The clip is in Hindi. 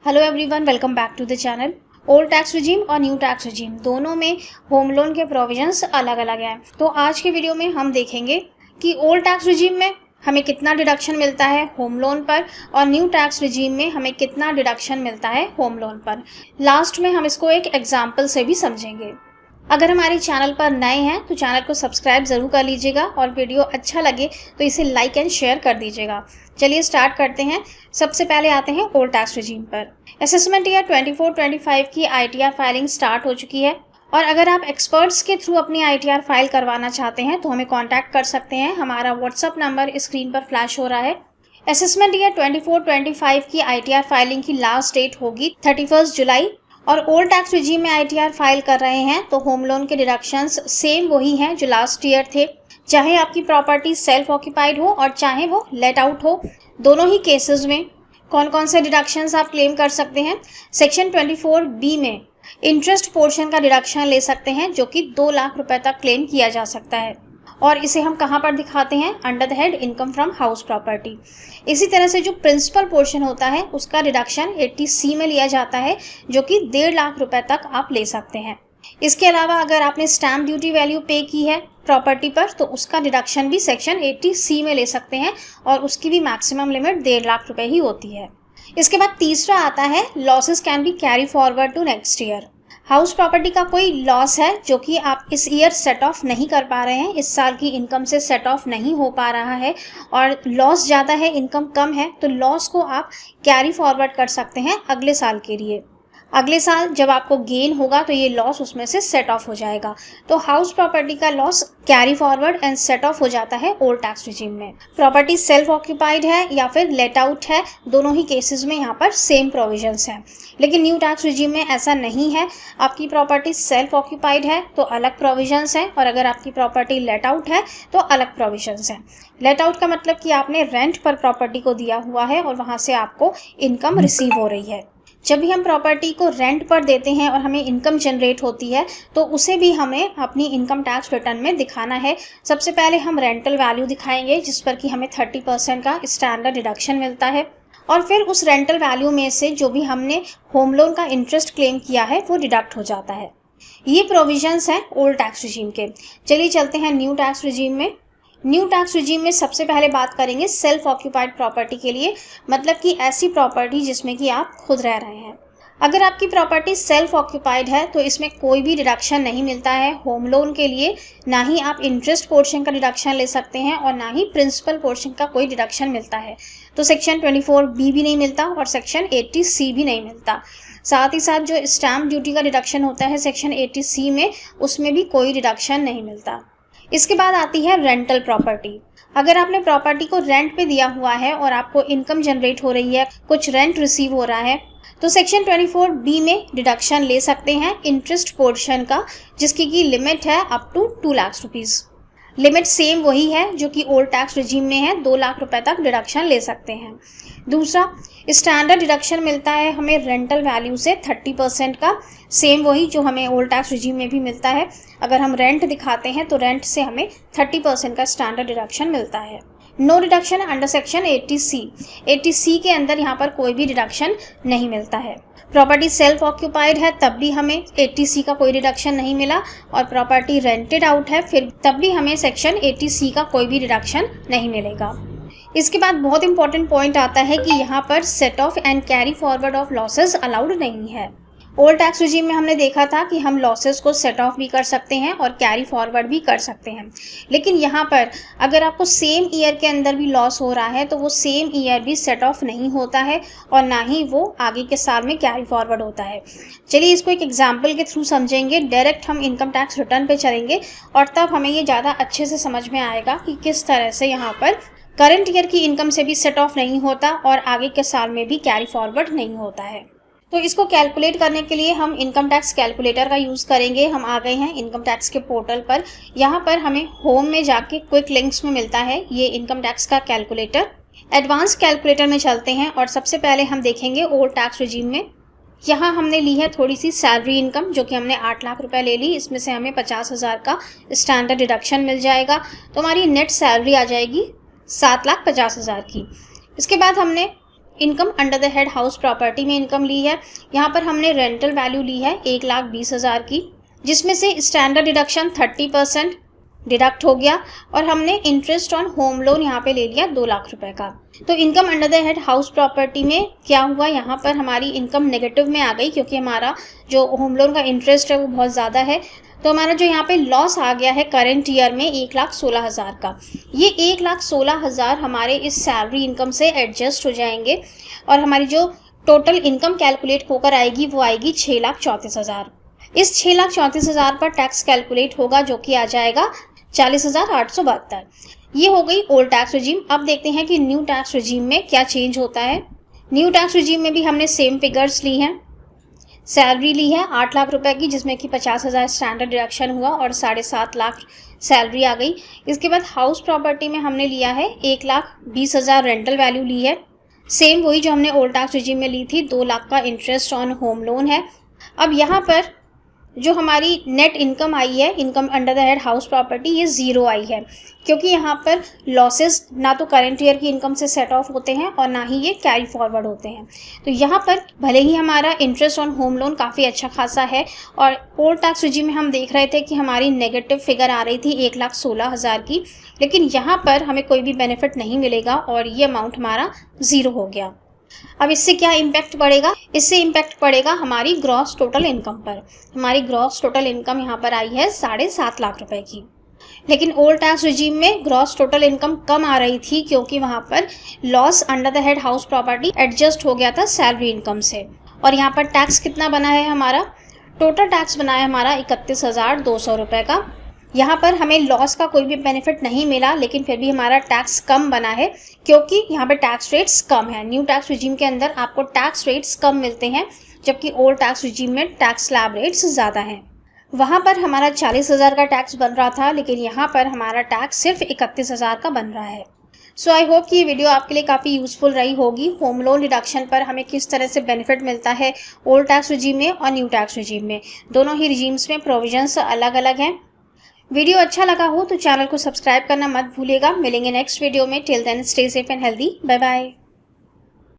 Hello everyone, welcome back to the channel. Old tax regime और न्यू टैक्स रिजीम दोनों में होम लोन के प्रोविजंस अलग अलग हैं। तो आज के वीडियो में हम देखेंगे कि ओल्ड टैक्स रिजीम में हमें कितना डिडक्शन मिलता है होम लोन पर और न्यू टैक्स रिजीम में हमें कितना डिडक्शन मिलता है होम लोन पर। लास्ट में हम इसको एक एग्जाम्पल से भी समझेंगे। अगर हमारे चैनल पर नए हैं तो चैनल को सब्सक्राइब ज़रूर कर लीजिएगा और वीडियो अच्छा लगे तो इसे लाइक एंड शेयर कर दीजिएगा। चलिए स्टार्ट करते हैं। सबसे पहले आते हैं ओल्ड टैक्स रिजीम पर। असेसमेंट ईयर 24-25 की ITR फाइलिंग स्टार्ट हो चुकी है और अगर आप एक्सपर्ट्स के थ्रू अपनी ITR फाइल करवाना चाहते हैं तो हमें कॉन्टैक्ट कर सकते हैं। हमारा व्हाट्सअप नंबर स्क्रीन पर फ्लैश हो रहा है। असेसमेंट ईयर 24-25 की ITR फाइलिंग की लास्ट डेट होगी 31 जुलाई और ओल्ड टैक्स रिजीम में ITR फाइल कर रहे हैं तो होम लोन के डिडक्शंस सेम वही हैं जो लास्ट ईयर थे। चाहे आपकी प्रॉपर्टी सेल्फ ऑक्यूपाइड हो और चाहे वो लेट आउट हो, दोनों ही केसेस में कौन कौन से डिडक्शंस आप क्लेम कर सकते हैं। सेक्शन 24B में इंटरेस्ट पोर्शन का डिडक्शन ले सकते हैं जो कि 2 लाख रुपए तक क्लेम किया जा सकता है और इसे हम कहाँ पर दिखाते हैं, under the head income from house property. इसी तरह से जो प्रिंसिपल पोर्शन होता है उसका डिडक्शन 80C में लिया जाता है जो कि 1.5 लाख रुपए तक आप ले सकते हैं। इसके अलावा अगर आपने स्टैम्प ड्यूटी वैल्यू पे की है प्रॉपर्टी पर तो उसका डिडक्शन भी सेक्शन 80C में ले सकते हैं और उसकी भी मैक्सिमम लिमिट 1.5 लाख रुपए ही होती है। इसके बाद तीसरा आता है losses can be carry forward to next year. House property का कोई लॉस है जो कि आप इस ईयर सेट ऑफ नहीं कर पा रहे हैं, इस साल की इनकम से सेट ऑफ नहीं हो पा रहा है और लॉस ज़्यादा है, इनकम कम है, तो लॉस को आप कैरी फॉरवर्ड कर सकते हैं अगले साल के लिए। अगले साल जब आपको गेन होगा तो ये लॉस उसमें से सेट ऑफ हो जाएगा। तो हाउस प्रॉपर्टी का loss carry forward and set of हो जाता है ओल्ड टैक्स रिजीम में। प्रॉपर्टी सेल्फ ऑक्यूपाइड है या फिर लेट आउट है, दोनों ही केसेस में यहाँ पर सेम प्रोविजंस हैं। लेकिन न्यू टैक्स रिजीम में ऐसा नहीं है। आपकी प्रॉपर्टी सेल्फ ऑक्यूपाइड है तो अलग प्रोविजंस हैं और अगर आपकी प्रॉपर्टी लेट आउट है तो अलग प्रोविजंस हैं। लेट आउट का मतलब कि आपने रेंट पर प्रॉपर्टी को दिया हुआ है और वहाँ से आपको इनकम रिसीव हो रही है। जब भी हम प्रॉपर्टी को रेंट पर देते हैं और हमें इनकम जनरेट होती है तो उसे भी हमें अपनी इनकम टैक्स रिटर्न में दिखाना है। सबसे पहले हम रेंटल वैल्यू दिखाएंगे जिस पर कि हमें 30% का स्टैंडर्ड डिडक्शन मिलता है और फिर उस रेंटल वैल्यू में से जो भी हमने होम लोन का इंटरेस्ट क्लेम किया है वो डिडक्ट हो जाता है। ये प्रोविजंस हैं ओल्ड टैक्स रिजीम के। चलिए चलते हैं न्यू टैक्स रिजीम में। न्यू टैक्स रिजीम में सबसे पहले बात करेंगे सेल्फ ऑक्यूपाइड प्रॉपर्टी के लिए, मतलब कि ऐसी प्रॉपर्टी जिसमें कि आप खुद रह रहे हैं। अगर आपकी प्रॉपर्टी सेल्फ ऑक्यूपाइड है तो इसमें कोई भी डिडक्शन नहीं मिलता है होम लोन के लिए। ना ही आप इंटरेस्ट पोर्शन का डिडक्शन ले सकते हैं और ना ही प्रिंसिपल पोर्शन का कोई डिडक्शन मिलता है। तो सेक्शन 24B भी नहीं मिलता और सेक्शन 80C भी नहीं मिलता। साथ ही साथ जो स्टैम्प ड्यूटी का डिडक्शन होता है सेक्शन 80C में, उसमें भी कोई डिडक्शन नहीं मिलता। इसके बाद आती है रेंटल प्रॉपर्टी। अगर आपने प्रॉपर्टी को रेंट पे दिया हुआ है और आपको इनकम जनरेट हो रही है, कुछ रेंट रिसीव हो रहा है, तो सेक्शन 24B में डिडक्शन ले सकते हैं इंटरेस्ट पोर्शन का जिसकी की लिमिट है up to 2 lakh rupees. Limit same वही है जो कि ओल्ड टैक्स रिजीम में है, 2 लाख रुपए तक डिडक्शन ले सकते हैं। दूसरा, स्टैंडर्ड डिडक्शन मिलता है हमें रेंटल वैल्यू से 30% का, सेम वही जो हमें ओल्ड टैक्स रिजीम में भी मिलता है। अगर हम रेंट दिखाते हैं तो रेंट से हमें 30% का स्टैंडर्ड डिडक्शन मिलता है। No deduction under section 80C। 80C के अंदर यहाँ पर कोई भी डिडक्शन नहीं मिलता है। प्रॉपर्टी सेल्फ ऑक्यूपाइड है तब भी हमें 80C का कोई डिडक्शन नहीं मिला और प्रॉपर्टी रेंटेड आउट है फिर तब भी हमें सेक्शन 80C का कोई भी डिडक्शन नहीं मिलेगा। इसके बाद बहुत इंपॉर्टेंट पॉइंट आता है कि यहाँ पर set of and carry forward of losses allowed नहीं है। ओल्ड टैक्स रिजीम में हमने देखा था कि हम लॉसेस को सेट ऑफ भी कर सकते हैं और कैरी फॉरवर्ड भी कर सकते हैं, लेकिन यहाँ पर अगर आपको सेम ईयर के अंदर भी लॉस हो रहा है तो वो सेम ईयर भी सेट ऑफ नहीं होता है और ना ही वो आगे के साल में कैरी फॉरवर्ड होता है। चलिए इसको एक एग्जाम्पल के थ्रू समझेंगे। डायरेक्ट हम इनकम टैक्स रिटर्न पे चलेंगे और तब हमें ये ज़्यादा अच्छे से समझ में आएगा कि किस तरह से यहाँ पर करंट ईयर की इनकम से भी सेट ऑफ नहीं होता और आगे के साल में भी कैरी फॉरवर्ड नहीं होता है। तो इसको कैलकुलेट करने के लिए हम इनकम टैक्स कैलकुलेटर का यूज़ करेंगे। हम आ गए हैं इनकम टैक्स के पोर्टल पर। यहाँ पर हमें होम में जाके क्विक लिंक्स में मिलता है ये इनकम टैक्स का कैलकुलेटर। एडवांस कैलकुलेटर में चलते हैं और सबसे पहले हम देखेंगे ओल्ड टैक्स रिजीम में। यहाँ हमने ली है थोड़ी सी सैलरी इनकम जो कि हमने 8 लाख रुपए ले ली, इसमें से हमें 50,000 का स्टैंडर्ड डिडक्शन मिल जाएगा तो हमारी नेट सैलरी आ जाएगी 7,50,000 की। इसके बाद हमने income under the head house property में इनकम ली है। यहाँ पर हमने रेंटल वैल्यू ली है 1,20,000 की, जिसमें से स्टैंडर्ड डिडक्शन 30% डिडक्ट हो गया और हमने इंटरेस्ट ऑन होम लोन यहाँ पे ले लिया 2 लाख रुपए का। तो income under the head house property में क्या हुआ, यहाँ पर हमारी इनकम नेगेटिव में आ गई क्योंकि हमारा जो होम लोन का इंटरेस्ट है वो बहुत ज़्यादा है। तो हमारा जो यहाँ पे लॉस आ गया है करंट ईयर में 1,16,000 का, ये 1,16,000 हमारे इस सैलरी इनकम से एडजस्ट हो जाएंगे और हमारी जो टोटल इनकम कैलकुलेट होकर आएगी वो आएगी 6,34,000। इस 6,34,000 पर टैक्स कैलकुलेट होगा जो कि आ जाएगा 40,872। ये हो गई ओल्ड टैक्स रिजीम। अब देखते हैं कि न्यू टैक्स रिजीम में क्या चेंज होता है। न्यू टैक्स रिजीम में भी हमने सेम फिगर्स ली हैं। सैलरी ली है 8 लाख रुपए की, जिसमें कि 50,000 स्टैंडर्ड डिडक्शन हुआ और 7.5 लाख सैलरी आ गई। इसके बाद हाउस प्रॉपर्टी में हमने लिया है 1,20,000 रेंटल वैल्यू ली है, सेम वही जो हमने ओल्ड टैक्स रिजीम में ली थी। 2 लाख का इंटरेस्ट ऑन होम लोन है। अब यहाँ पर जो हमारी नेट इनकम आई है, income under the head house property, ये 0 आई है क्योंकि यहाँ पर लॉसेस ना तो करंट ईयर की इनकम से सेट ऑफ होते हैं और ना ही ये कैरी फॉरवर्ड होते हैं। तो यहाँ पर भले ही हमारा इंटरेस्ट ऑन होम लोन काफ़ी अच्छा खासा है और ओल्ड टैक्स रिजीम में हम देख रहे थे कि हमारी नेगेटिव फिगर आ रही थी 1,16,000 की, लेकिन यहाँ पर हमें कोई भी बेनिफिट नहीं मिलेगा और ये अमाउंट हमारा 0 हो गया। अब इससे क्या इम्पैक्ट पड़ेगा, इससे इम्पैक्ट पड़ेगा हमारी ग्रॉस टोटल इनकम पर। हमारी ग्रॉस टोटल इनकम यहाँ पर आई है 7.5 लाख रुपए की, लेकिन ओल्ड टैक्स रिजीम में ग्रॉस टोटल इनकम कम आ रही थी क्योंकि वहाँ पर loss under the head house property adjust हो गया था सैलरी इनकम से। और यहाँ पर टैक्स कितना बना है, हमारा टोटल टैक्स बना है हमारा 31,200 रुपये का। यहाँ पर हमें लॉस का कोई भी बेनिफिट नहीं मिला, लेकिन फिर भी हमारा टैक्स कम बना है क्योंकि यहाँ पे टैक्स रेट्स कम है। न्यू टैक्स रिजीम के अंदर आपको टैक्स रेट्स कम मिलते हैं, जबकि ओल्ड टैक्स रिजीम में टैक्स स्लैब रेट्स ज़्यादा हैं। वहाँ पर हमारा 40,000 का टैक्स बन रहा था, लेकिन यहाँ पर हमारा टैक्स सिर्फ 31,000 का बन रहा है। सो आई होप कि ये वीडियो आपके लिए काफ़ी यूज़फुल रही होगी। होम लोन डिडक्शन पर हमें किस तरह से बेनिफिट मिलता है ओल्ड टैक्स रिजीम में और न्यू टैक्स रिजीम में, दोनों ही रिजीम्स में प्रोविजंस अलग अलग हैं। वीडियो अच्छा लगा हो तो चैनल को सब्सक्राइब करना मत भूलिएगा। मिलेंगे नेक्स्ट वीडियो में। Till then stay safe and healthy. Bye bye.